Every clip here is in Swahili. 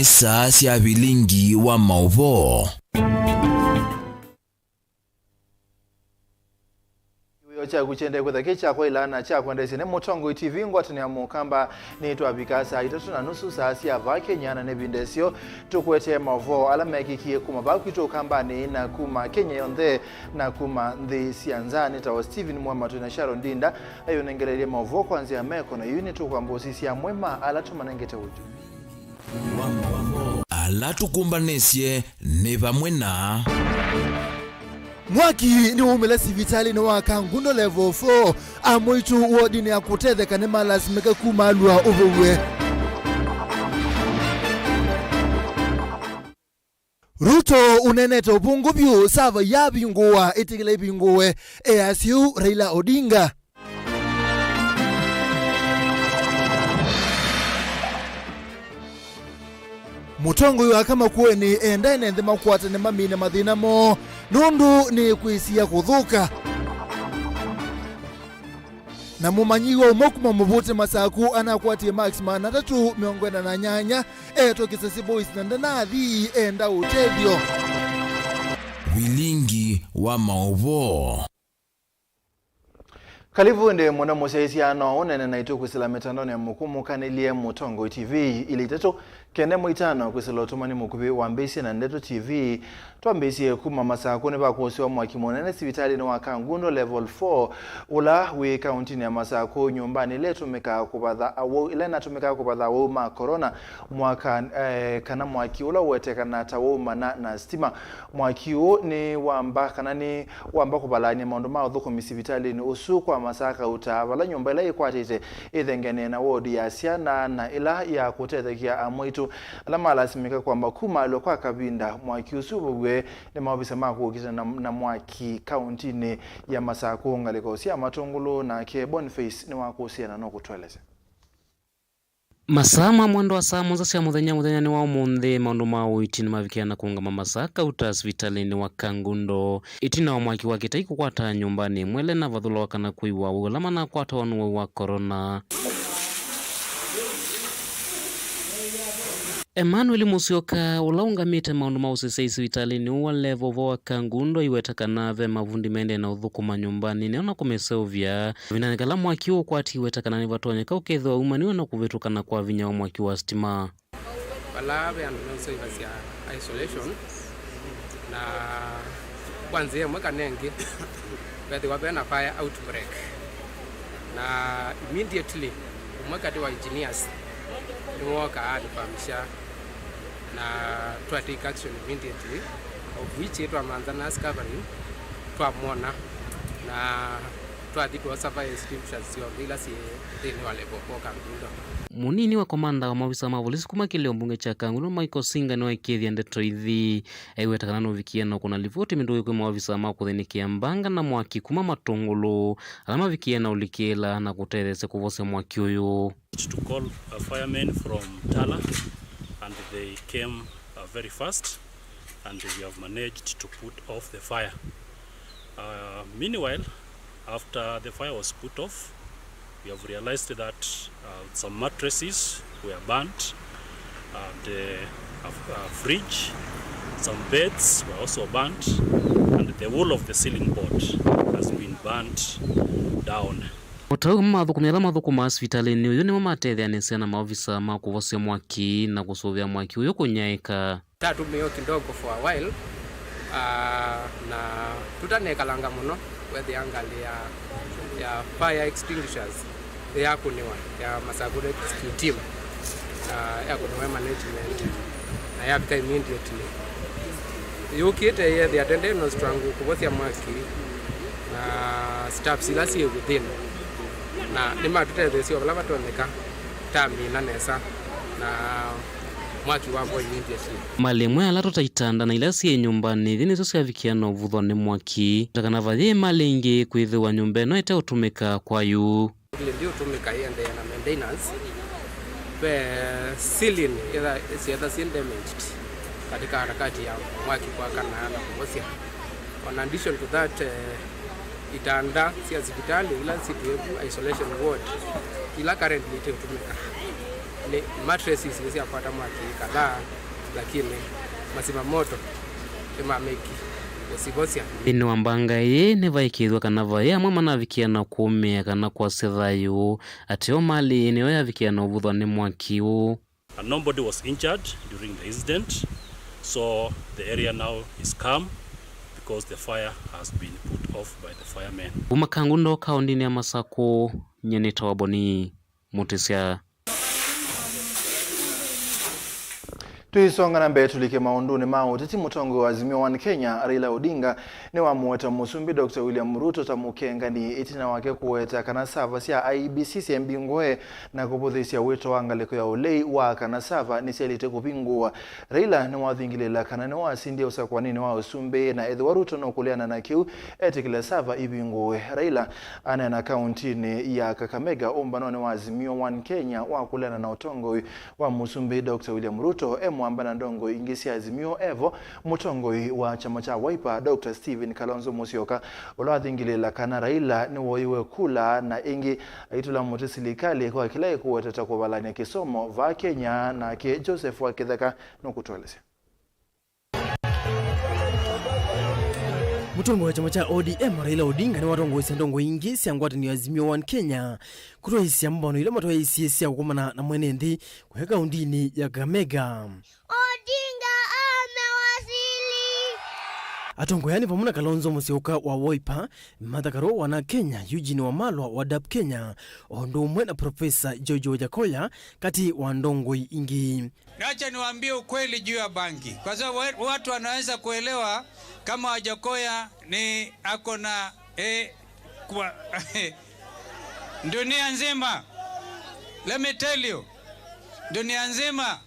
Nisa cia Vilingi Wa Mauvoo. Cha kuchende kwa kicha kwa ilana cha kwenda sine Mutongo TV ngwatani ya mukamba ni twabikasa itatu na nusu saa cia Kenya na nebindesio tukwete Mauvoo ala mekikie kuma bakwito kamba ni na kuma Kenya yonde na kuma the sianzani tawa Steven MUEMA tuna Sharon Dinda ayo nengelele Mauvoo kwanzia meko na unit kwa mbosi ya MUEMA ala tumanengete uju ala tukumbanesie ne bamwe na mwaki ni umele sivitali ni wakangundo level 4 amoitu wodini ya kutedhe kanema lasimeke kumalua uvewe Ruto uneneta upungu vyu sava ya binguwa itikile binguwe ASU Raila Odinga Mutongo yu akama kuweni enda ndema kuwata ni mamine madhinamo nundu ni kuisia kuthuka na mumanyiwa umokuma muvute masaku anakuatie Max mana 380 eto kisasi boys nandanathi enda utethio Vilingi Wa Mauvoo. Kalivu ndi mwana musaisiano onene na itu kusila mitandoni ya mukumu kanilie Mutongo TV ili teto kende muitano kusila otumani mukubi wambesi na ndeto TV tuambesi kuma masako ne bakusiwa mwakimonene sivitali ni wakangundo level 4 ula we county ya masako nyumbani letu meka kubadha awo ilena tumeka kubadha awo ma corona mwaka kana mwaki ula wetekana tawo na stima mwaki o ni wamba kana ni wamba kubalani maondo ma odhuko misivitali ni usu kwa masaka utavala nyumba ila ikwatite ithengene na wodi ya siana na ila ya kutethekia amwitu alama alasimika kwamba kuma lokwa kabinda mwaki usubwe ni mawabisa mako ukisa na mwaki county ni ya masako ngaliko sia matungulu na ke Boniface ni wakusia na nokutweleze Masama mwendo wa saa mwanza sia muthenya ni wa umuthi maundu ma uitini mavikiana kuungama masaka utas vitalini wa kangundo itina wa mwaki wa kita ikukwata nyumbani mwele na vathula wakana kuiwa ulama na kwata wanuwe wa corona. Emmanuel Musioka ulaungamite maundu ma usiseisi vitalini uwa level wa kangundo iwetakana ve mavundi mende na uthukuma nyumbani neona kumeseuvya vinanikala mwaki uo kwati iwetakana ni vatonyeka ukethwa umaniwe na kuvetukana kwa vinya wa mwaki wa stima Palawe and also ya isolation na kwanzia mwaka nengi bethi wabena fire outbreak na immediately mwaka wa engineers ni mwaka alifahamisha na to take action immediately of which it was an discovery to amona na to adiko survive extinguishers yo bila si tini wale kwa kangundo munini wa komanda wa mawisa mavolisi kuma kile mbunge cha kangundo Michael Singa no ikethia ndeto ithi aiwetakana no vikiana kuna livoti mindu kwa mawisa ma kuthenikia mbanga na mwaki kuma matongolo alama vikiana ulikela na kutethese kuvose mwaki uyu to call a fireman from Tala and they came very fast and we have managed to put off the fire. Meanwhile, after the fire was put off, we have realized that some mattresses were burnt and a fridge, some beds were also burnt and the wall of the ceiling board has been burnt down. Otau mathukumira mathukuma hospitalini uyu ni mamatethia nisena maofisa ma kuvosia mwaki na kusovya mwaki uyu kunyaika tatu meyo kidogo for a while na tutanekalanga muno whether angali ya fire extinguishers ya kuniwa ya masagure rescue team ya kuniwa management na ya bika immediately yukite the attendance strangu kuvosia mwaki na staff silasi within na lima tutethesio vala vatoneka tamina nesa na mwaki wavo immediately malemwe ala tutaitanda na ilasi nyumbani thini zosia vikiana uvutho ni mwaki takana vathie malingi kwithiwa nyumba no ite utumika kwayu ile ndio utumika iende na maintenance be ceiling either seal damaged katika harakati ya mwaki kwa kana na kuvosia on addition to that itanda si hospitali ila situ isolation ward ila currently ite utumika ni mattresses hizi yapata mwaki kadhaa, lakini mazima moto imameki usigosia ini wambanga ye ne vaikithwa kana vai amwe manavikiana kumia kana kwa sethayu atio mali ni yavikiana uvuthwa ni mwaki u. Nobody was injured during the incident, so the area now is calm because the fire has been put off by the firemen. Umakangundo kaundini ya Masako nyeni tawaboni mutisia. Tuisonga na mbele tulike maunduni mao titi mutongo wa Azimio One Kenya Raila Odinga ni wa muweta musumbi Dr. William Ruto tamukenga ni itina wake kuweta kanasava sia IBC siembingoe na kupudhisia wito wangaliko ya ulei wa kanasava ni sialite kupingua. Raila ni wathingilila kanani wa asindia usakwanini wa usumbi na edhi wa Ruto na ukuliana na kiu etikile sava ibingoe. Raila anena kauntini ya Kakamega umbanoni wa Azimio One Kenya wa kuliana na utongo wa musumbi Dr. William Ruto ambana ndongo ingisi Azimio Evo mutongoi wa chama cha Wiper Dr. Stephen Kalonzo Musyoka olwathingilila kana Raila ni woiwe kula na ingi aitula mutisilikali kwa kila kuwetata kubalanya kisomo va Kenya na ke Joseph wa Kitheka nokutweleza. Mutongo wa chama cha ODM Raila Odinga ni watongo isendongo ingi siangwati ni Azimio One Kenya kutoa isi ambano ile matoa isi sia kukumana na mwenendi kuheka undini ya Kakamega. Odinga amewasili. Atongo yani pamuna Kalonzo Musyoka wa Wiper, Madhakaro wana Kenya, Eugene Wamalwa wa DAP Kenya, ondo umwe na Profesa George Wajakoya kati wa ndongo ingi. Nacha niwaambie ukweli juu ya bangi, kwa sababu watu wanaweza kuelewa kama Wajakoya ni ako na kwa dunia nzima. Let me tell you, dunia nzima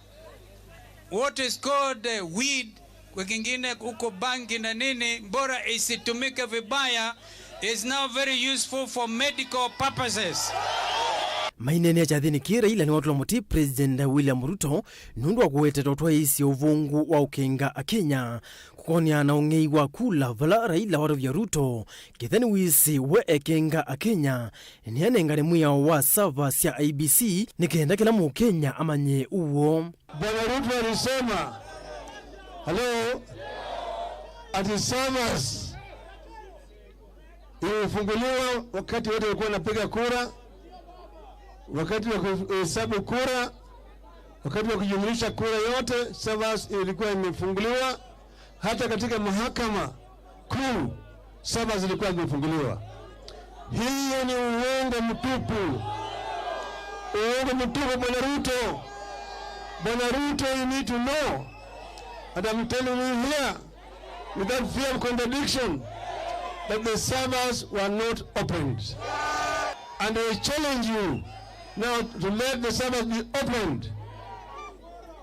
what is called weed, kwa kingine uko bangi na nini, bora isitumike vibaya, is now very useful for medical purposes. Mainene ya chathini ki Raila ni watu la muti President William Ruto nundu wa kuwete totwa isi uvungu wa ukenga a Kenya kukonia na ungei wa kula vala Raila watu vya Ruto kithani wisi we ekenga a Kenya ni anengane muya wa sava sia IBC ni kenda kila mu Kenya amanye uo. Bwana Ruto alisema hello ati servers ilifunguliwa wakati wote walikuwa wanapiga kura, wakati wa kuhesabu kura, wakati wa kujumlisha kura yote, servers ilikuwa imefunguliwa. Hata katika mahakama kuu servers ilikuwa imefunguliwa. Hiyo ni uongo mtupu. Uongo mtupu, Bwana Ruto. Bwana Ruto, you need to know, and I'm telling you here, without fear of contradiction, that the servers were not opened. And I challenge you now to let the servers be opened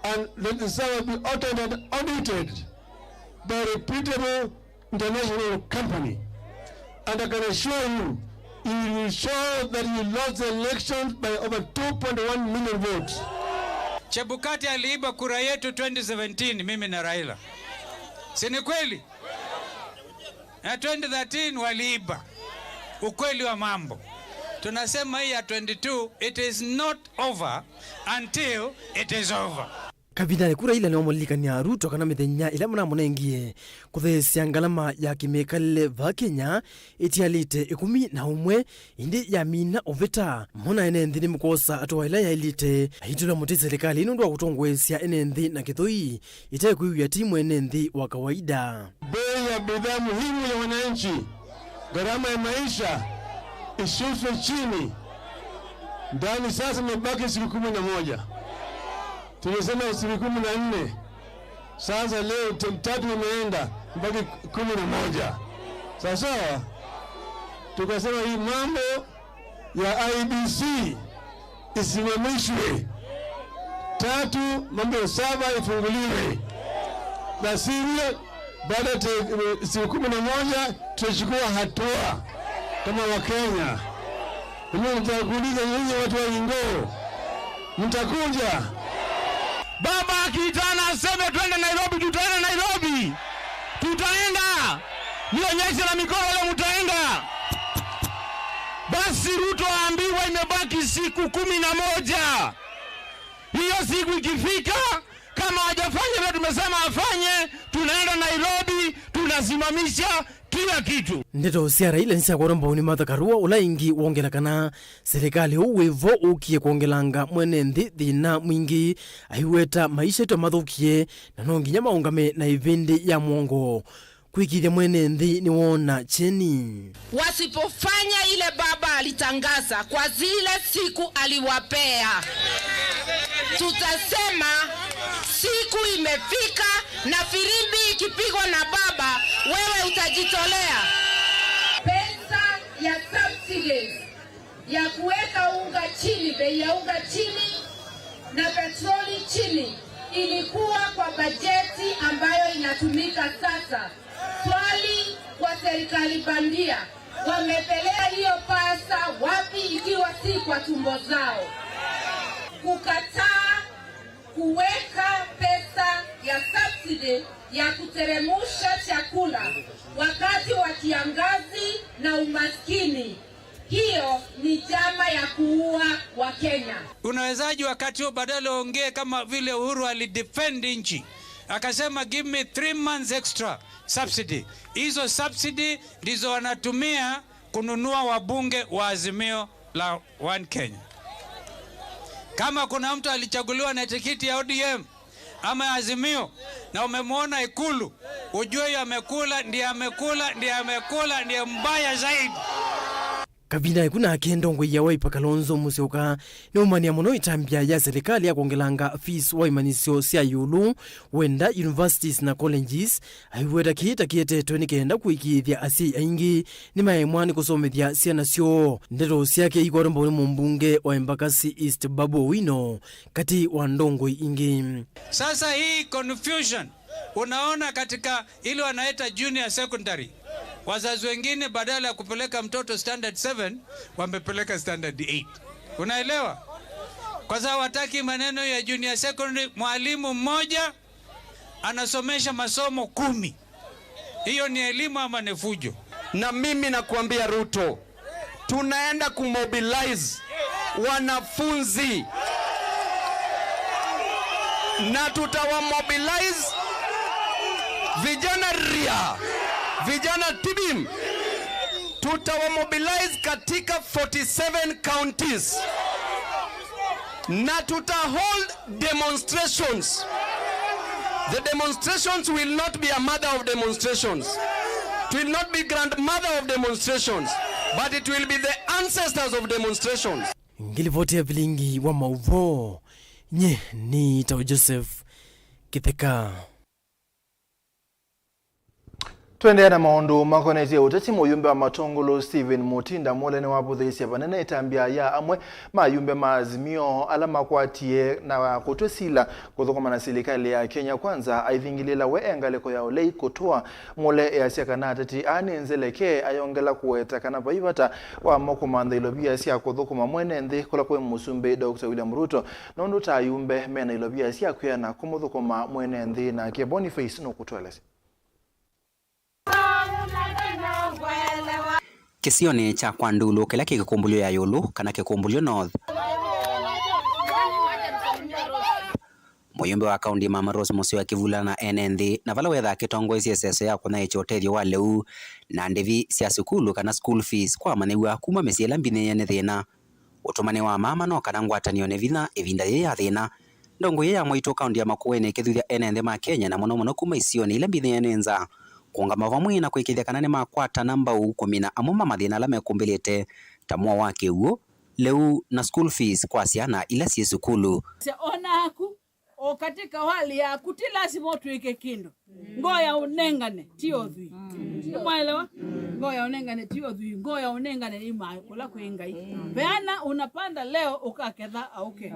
and let the servers be audited and audited by a reputable international company. And I can assure you, you will show that you lost the elections by over 2.1 million votes. Chebukati aliiba kura yetu 2017 mimi na Raila. Si ni kweli? Na 2013 waliiba. Ukweli wa mambo. Tunasema hii ya 22, it is not over until it is over. Kabinane kura ila ni omolika ni Ruto kana mithenya ila muna munengie kuthesia ngalama ya kimekale va Kenya itialite 11 indi ya mina oveta muna enenthi ni mukosa atwa ila ya ilite hitula muti serikali inundu wa kutongwesia enenthi na kithoi ite kuiwia timu enenthi wa kawaida. Bei ya bidhaa muhimu ya wananchi, gharama ya maisha ishushwe chini. Ndani sasa mebaki siku 11. Tulisema siku 14. Sasa leo 3 imeenda mpaka 11. Sasa tukasema hii mambo ya IBC isimamishwe. 3 mambo ya saba ifunguliwe. Na sivyo baada ya siku 11 tutachukua hatua kama Wakenya. Mimi nitakuuliza nyinyi watu wa Ingoo, mtakuja? Baba akitana aseme twende Nairobi, tutaenda Nairobi. Tutaenda. Nionyeshe na mikono leo mtaenda. Basi Ruto aambiwa imebaki siku 11. Hiyo siku ikifika, kama hajafanya vile tumesema afanye, tunaenda Nairobi, tunasimamisha kila kitu. Ndeto cia Raila cia korombo ni mathakarua ulaingi wongelakana serikali uwivo ukie kuongelanga mwene nthi thina mwingi aiweta maisha to mathukie na no nginya maungame na ivindi ya mwongo kuikithia mwene nthi ni wona cheni. Wasipofanya ile baba alitangaza kwa zile siku aliwapea, tutasema siku imefika na firimbi ikipigwa na baba, wewe utajitolea. Pesa ya subsidies ya kuweka unga chini, bei ya unga chini na petroli chini ilikuwa kwa bajeti ambayo inatumika sasa. Swali kwa serikali bandia, wamepelea hiyo pesa wapi ikiwa si kwa tumbo zao? Kukataa kuweka pesa ya subsidy ya kuteremusha chakula wakati wa kiangazi na umaskini, hiyo ni jama ya kuua wa Kenya. Unawezaji wakati huo badala ongee kama vile Uhuru alidefend nchi, akasema give me 3 months extra subsidy. Hizo subsidy ndizo wanatumia kununua wabunge wa Azimio la One Kenya. Kama kuna mtu alichaguliwa na tikiti ya ODM ama Azimio na umemwona Ikulu, ujue amekula, ndiye mbaya zaidi. Kabina ikuna kendongo ya Wiper Kalonzo Musyoka ni umania muno itambia ya serikali ya kuongelanga fees wa imanisio cia yulu wenda universities na colleges aiweta kiita kiete kenda kuikithia asi aingi ni maemwani kusomethia ciana cio. Ndeto ciake ikorombo ni mumbunge wa Embakasi East Babu Owino kati wa ndongo ingi. Sasa hii confusion unaona katika ile wanaita junior secondary, wazazi wengine badala ya kupeleka mtoto standard 7 wamepeleka standard 8. Unaelewa? Kwa sababu wataki maneno ya junior secondary, mwalimu mmoja anasomesha masomo 10. Hiyo ni elimu ama ni fujo? Na mimi nakuambia Ruto, tunaenda kumobilize wanafunzi na tutawamobilize vijana ria, vijana tibim, tutawamobilize katika 47 counties na tutahold demonstrations. The demonstrations will not be a mother of demonstrations. It will not be grandmother of demonstrations, but it will be the ancestors of demonstrations. Ngilivotia Vilingi Wa Mauvoo, nye ni Tao Joseph Kitheka. Twende na maundu makonezi utati muyumbe wa matongolo Steven Mutinda mole ni wabuthisia banene itambia ya amwe mayumbe maazimio alama kwatie na kutosila kuthokoma na serikali ya Kenya Kwanza aithingilila weengaleko ya olei kutoa mole ya siakana atati anenzeleke ayongela kuweta kana baivata wa mokomanda ilobia sia kuthokoma mwene nthi kola kwe musumbe Dr. William Ruto nondu ta yumbe mena ilobia sia kuyana kumuthokoma mwene nthi na ke Boniface no kutweleza. Kisione cha Kwandulu kila kikumbulio ya Yulu kana kikumbulio North. Muyumbe wa kaunti Mama Rose Musyoka kivula na NND na vala wetha kitongo CSS ya kuna ichotethio wa leu na ndevi cia sukulu kana school fees kwa manewa kuma mesiela mbine ya thina utumane wa mama no kana ngwatanio ne vina evinda ya thina ndongo ya mwaito kaunti ya Makueni kithuthia NND ma Kenya na muno kuma isione ile mbine ya nenza kuonga mavamwe na kuikithia kana ni makwata namba ukomina amuma mathina la mekumbelete tamwa wake uo leu na school fees kwa ciana ila cia sukulu ona aku o katika hali ya kutila simotu ike kindo ngoya unengane tio thui mwaelewa ngoya unengane tio thui ngoya unengane ima kula kuingai beana unapanda leo ukaketha auke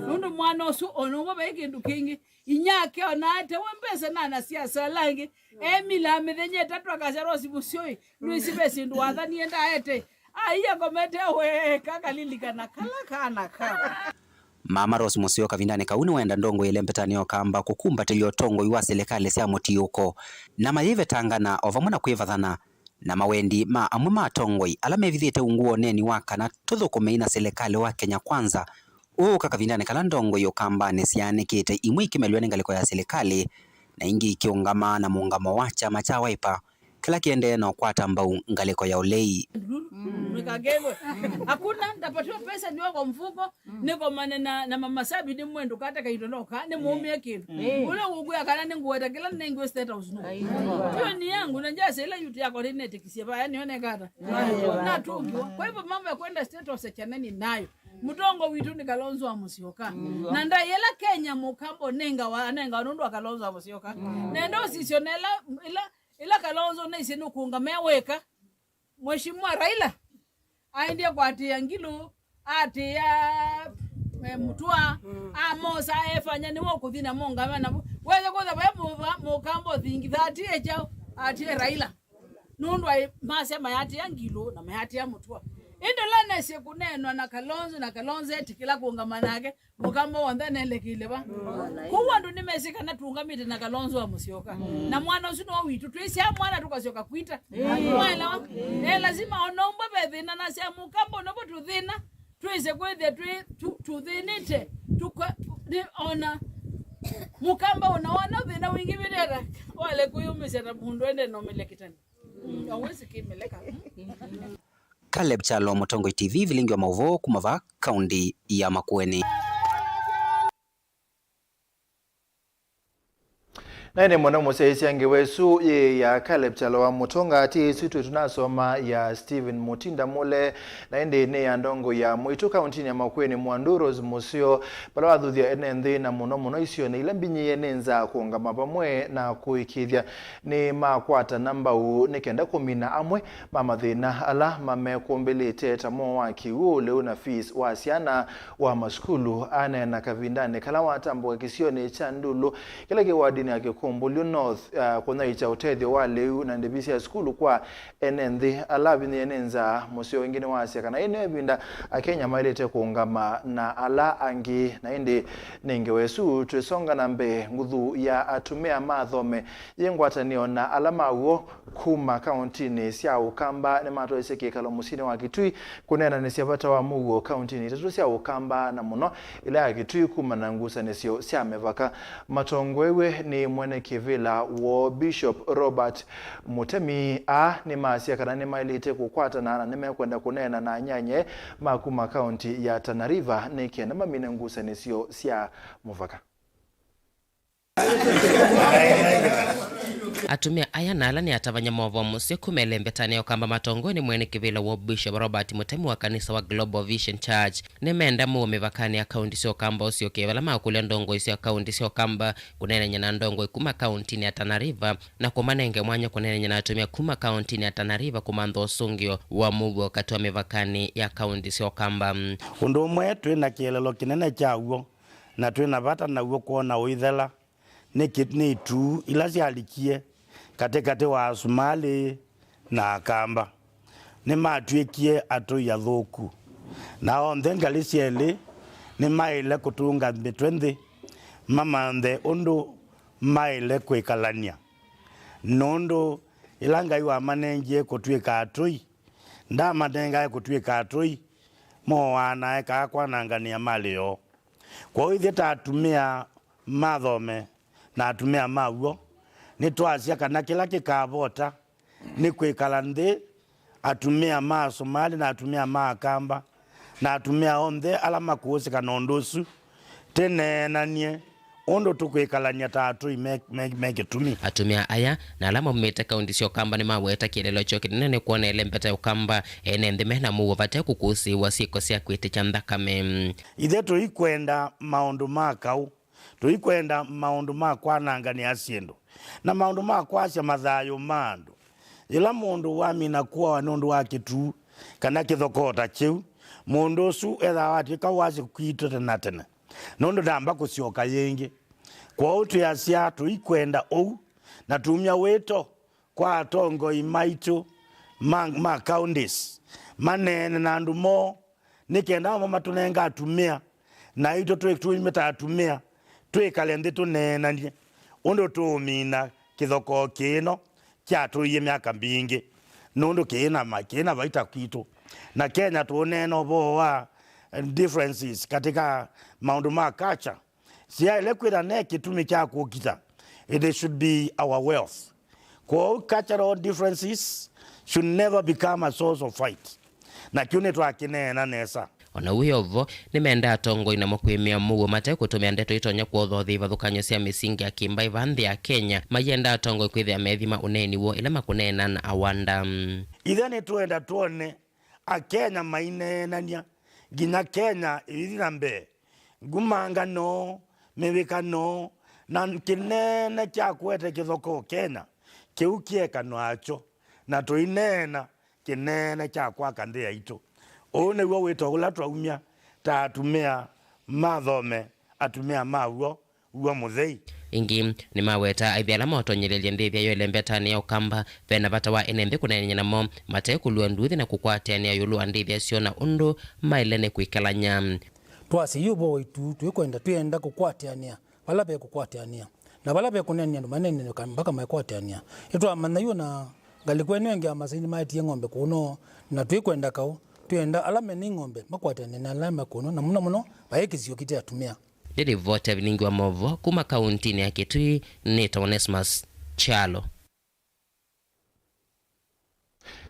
nundu mwana osu ono babe kindu kingi inyake ona ate wembese nana siasa langi emila mithenye tatu akaserosi musioi nuisi besi ndu wathani enda ete aiya komete we kakalilika na kala kana ka Mama Rose Musyoka vindane kauni wenda ndongo ile mpetani okamba kukumbatilio tongo iwa serikali cia mutiuko na mayive tangana ovamuna kwivathana na mawendi ma amwe matongoi ala mevithite unguo neni wakana tuthukumeina serikali wa Kenya Kwanza kakavindane kala ndongo yo kambane sianikite imwe ikimelwa ni ngaliko ya serikali na ingi ikiungama na muungamo wa chama cha Wiper kila kiende na kwata mbau ngaliko ya ulei. Nikagegwe. Hakuna ndapatiwa pesa ndio kwa mfuko niko manena na mama Sabi ni mwendo kata kaitonoka ni muumie kitu. Ule uguya kana ni nguweta kila ningo state house no. Hiyo ni yangu na njasa ile yuti ya coordinate kisiaba yani one kata. Na tungu. Kwa hivyo mambo ya kwenda state house chaneni nayo. Mutongo witu ni Kalonzo wa Musyoka. Na nda yela Kenya mukambo nenga nundu wa Kalonzo wa Musyoka. Nendo sisionela ila Kalonzo na isinu kuunga meweka. Mheshimiwa Raila aendie kwa atia Ngilu atia Mutua amosa efanya ni wokuthina monga na wewe kwa sababu mukambo thingi thati eja atia Raila nundu masema yatia Ngilu na yatia Mutua indo lana sekunenwa na Kalonzo etikila kuungamana yake mukambo wandane lekile ba kuwa ndo nimesika na tuungamite na Kalonzo wa Musyoka na mwana usino witu twisi mwana tukasyoka kwita mwela lazima onomba bethina na sia mukambo nobo tuthina twise kwethe tuthinite ona mukamba unaona thina wingi bidera wale kuyumisha mundu ende no melekitani awezi kimeleka. Caleb Chalo, Mutongo TV, Vilingi Wa Mauvoo, kumava kaunti ya Makueni. Naine mwana museisi angewesu ya Caleb Chalo wa Mutonga ati situ tunasoma ya Steven Mutinda Mule na ende ne ya ndongo ya Mwitu kaunti ya Makueni Mwanduros Musio pala wathuthia NND na muno isio na ilambinyi yenenza kuungama pamwe na kuikithia ni makwata namba u nikenda kumina amwe mamathina ala mamekumbelete tamo wa kiwu leo na fees wa siana wa maskulu ane na kavindane kala watambo kisio ni chandulu kila kiwadini yake Kumbulio North kuna icha utethio wa leu na ndibisi ya skulu kwa NND ala bini yenenza musio wengine wasia kana ene binda Kenya mailete kuungama na ala angi na indi ningewesu tuesonga na mbe nguthu ya atumia mathome yengwatanio na alama uo kuma kauntini sia ukamba ni mato eseke kalo musini wa Kitui kunena ni siapata wa Mugo kauntini tatu sia ukamba na muno ila ya Kitui kuma na ngusa nesio sia mevaka matongwewe ni mwene kivila wo Bishop Robert Mutemi ni masia kana ni mailite kukwata na nimekwenda kunena na nyanye makuma kaunti ya Tana River nikienda mamine ngusa nesio sia muvaka. Atumia aya nala ni atavanya mwavu wa musio kumelembetani kamba matongoni mwene kivila wa Bishop Robert Mutemi wa kanisa wa Global Vision Church ni menda muwe vakani ya kaunti sio kamba usio kevala makulia ndongo isio kaunti sio kamba kunene nyana ndongo kuma kaunti ni ya Tana River na kumanenge mwanya kunene nyana atumia kuma kaunti ni ya Tana River kumando usungio wa Mugo katua mevakani ya kaunti sio kamba undu mwe tuina kielelo kinene cha uo na tuina vata na uo kuona uithela ni tu ilasi alikie katekate wa Somali na Kamba ni matuekie atu ya thoku na onthe ngalisieli ni maile kutunga mitwendi mama nthe undu maile kwikalania nundu ilanga iwa manengie kutuika atui nda manenga kutuika atui mo wana eka kwanangania malio kwa hiyo tatumia mathome na atumia mauo ni twasia kana kila kikavota ni kwikala nthi atumia ma Somali na atumia ma Kamba na atumia onthe ala makusi kana ondosu tenenanie ondo tukwikalania tatu megitumi atumia aya na alama mmeta kaunti sio Kamba ni maweta kielelo choki nene kuona elembeta ukamba ene mena muwa vate kukusi wasiko sia kwete chandakame ithe tuikwenda maundu makau tuikwenda maundu makwanangani asiendo na maundu makwasya mathayo mandu ila mundu wamina kuwa wanundu wake tu kana kithokota chiu mundu su etha watika wasi kwitete na tene nundu ndamba kusioka yingi kwa utu ya sia tuikwenda ou na tumia weto kwa atongo imaitu ma counties manene na ndumo nikenda mama tunenga atumia na ito tuimeta atumia twikale tunenanie undu tumina kithoko kino kya tuiye miaka mbingi nundu kina vaita kwitu na Kenya tuneno boa differences katika maundu ma culture. Sia ile kwira ne kitumi kya kukita. It should be our wealth. Kwa cultural differences should never become a source of fight. Na kiune twakine na nesa. Ona uyovo ni menda atongo ina mokwimia mugo mate kutumia ndeto itonya kuothothi vathukanyo cia misingi ya kimba ivanthi ya Kenya mayenda atongo kwithia methima uneni wo ile makunena na awanda ithani tuenda tuone a Kenya mainenania ginya Kenya ithira mbe ngumangano mewikano na kinene kya kwete kithoko Kenya kiukiekano acho na tuinena kinene kya kwaka nthia itu one wo witogula twaumia ta atumia mathome atumia mawo wo muthei ingi ni maweta aithiala motonyelelia ndithia yo lembetani ya ukamba vena vata wa enembe kunenya namo mate kulua nduthi na kukwatania yulu ndithia siona undu mailene kwikalanya twasi yubo witu twikwenda twenda kukwatania wala be kukwatania na wala be kunenya ndo manene mpaka makwatania itwa manayo na galikwenye ngia masini maiti ng'ombe kuno na twikwenda kau twenda alame ni ng'ombe makwatania na alama kuno na muno baekizio kiti atumia Didi vote Vilingi Wa Mauvoo kuma kauntini ya Kitui ni Onesmus Chalo.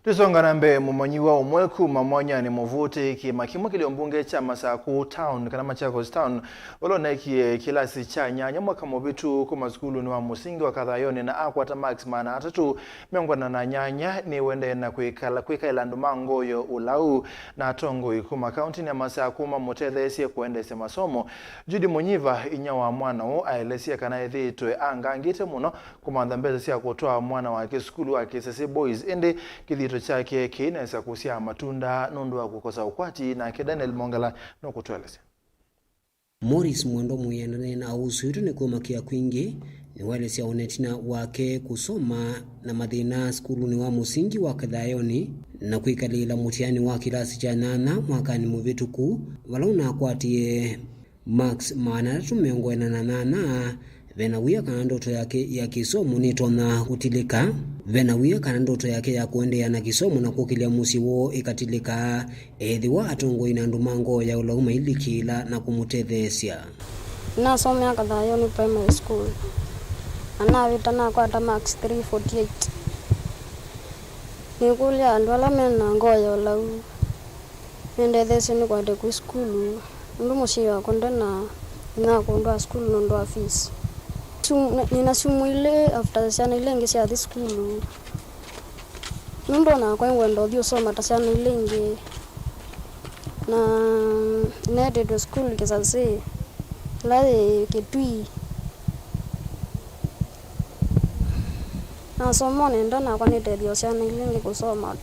Tusongana mbe mumanyiwa umweku mamonya ni muvuti kimakimu kiliombunge cha Masaku Town kana Machakos Town olona kilasi cha nyanya mwaka mubitu kuma skulu ni wa musingi wa kathayoni na akwata max mana atatu miongwana na nyanya ni wende na kwika ilandu mangoyo ulau na tongo ikuma county ya Masaku mamutethesie kuendese masomo Judy Munyiva inyawa mwana o aelesia kana ithitwe angangite muno kumantha mbeza sia kutoa mwana wa skulu wa KCC Boys ende kithito chake kinaweza kuhusia matunda nundu wa kukosa ukwati na Daniel Mongala no kutueleza. Morris Mwendo Muyana na usuitu ni kumakia kwingi ni wale sia onetina wake kusoma na mathina skulu ni wa musingi wa kathayoni na kuikalila mutiani wa kilasi cha 8 mwakani muvituku walauna akwatie Max mana tumiongwena na 8 venawia kana ndoto yake ya kisomo ni tona kutilika venawia kana ndoto yake ya kuendea na kisomo na kukilia musiwo ikatilika ethiwa atongo ina ndumango ya ulauma ilikila na kumutethesia nasomea Kathayoni primary school anavita na kwata max 348 nikulia andu ala mena ngoya ulau nendethesi ni kwate ku skulu ndu mushiwa konde na kundwa skulu ndo office nina sumwile after sana ile ngesi ya skulu ndo na kwa ngwendo dio soma tasana ile nge na nede school kisase la Kitui na somo nenda na kwa nede dio sana ile nge kusoma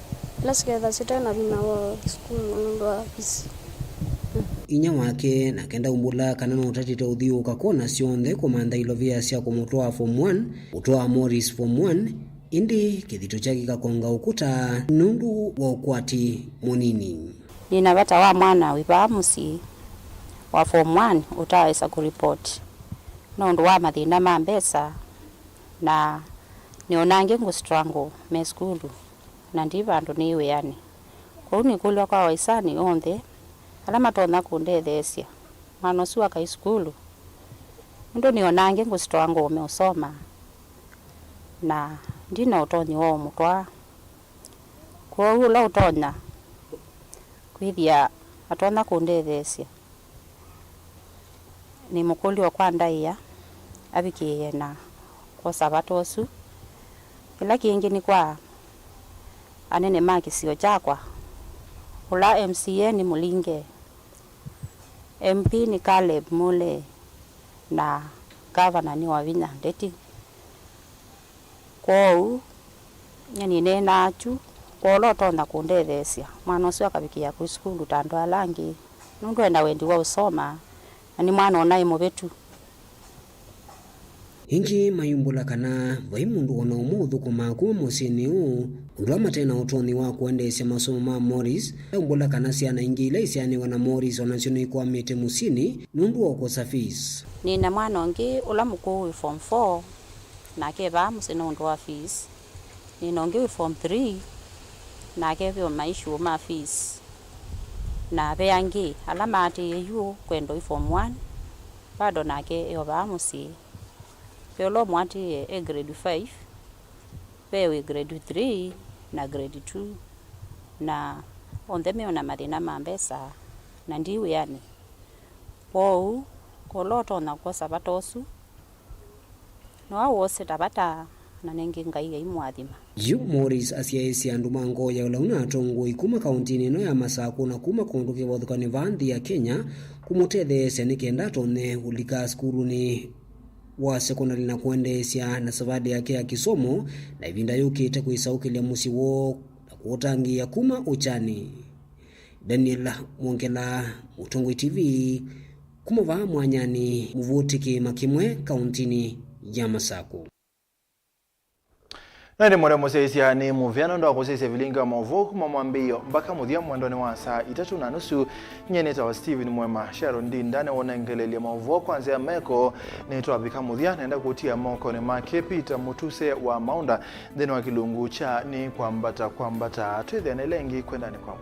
let's get that na bina wa school ndo office inya wake na kenda umbula kana no tatite uthio ukakona sionthe komanda ilovia cia kumutwa form 1 utwa Morris form 1 indi kithito chake kakonga ukuta nundu wa ukwati munini nina bata wa mwana wiba musi wa form 1 utaweza kureport nundu wa mathina ma mbesa na nionange ngustrango me skulu na ndiba ndo niwe yani kwa uni kulwa kwa waisani onthe alama tona kundethesia mwana suwa kai skulu ndo nionange ngustrango me usoma na ndina utoni wo mutwa kwa ula utona kwithia atona kundethesia ni mukuli wa kwandaia abikiye na kwa sabato su ila kingi ni kwa anene maki sio chakwa ula MCA ni Mulinge MP ni Caleb Mule na governor ni Wavinya Ndeti kwou yani nena achu kwa loto na kundethesia mwana ucio akabikia ku skulu tando alangi nundu enda wendi wa usoma ani mwana onai mubetu ingi mayumbula kana vai mundu ona umuthu kumaku musini u undwa matena utoni wa kuendesha masomo ma Morris umbula kana ciana ingi ile ciani wana Morris onacio ni kwamite musini nundu wa kukosa fees nina mwana ongi ula mukuu form 4 na keba musini nundu wa fees nina ongi form 3 na kebyo maishu ma fees na beangi alama ati yu kwendo form 1 bado nake yoba musi pelo mwati grade 5 pewe grade 3 na grade 2 na ondeme ona madina mambesa na ndiwe yani wou koloto na kwa sabatosu no wose tabata na nengi ngai imwathima yu Morris asiaisi andu mango ya ulauna atongo ikuma kauntini no ya Masako na kuma kondoke wathukani vanthi ya Kenya kumutethesya nikenda tone ulika skuru ni wa sekondari na kuendesya na savadi yake ya kisomo na ivinda yukite kuisaukilia musi wo na kuotangia kuma uchani. Daniel Mwongela, Utongoi TV, kumova mwanyani muvutiki makimwe kauntini ya Masako. Nani mwere musesia ni muviano ndo wakusesia Vilingi Wa Mauvoo kuma mwambio mpaka muthia mwendoni wa saa 3:30 nyeneta wa Steven Mwema Sharon Ndindane wonengelelia Mauvoo kwanzia meko ni tuwabika muthia naenda kutia moko ni make Peter Mutuse wa Maunda dheni wa kilungu cha ni kwambata tuwethia nelengi kwenda ni kwa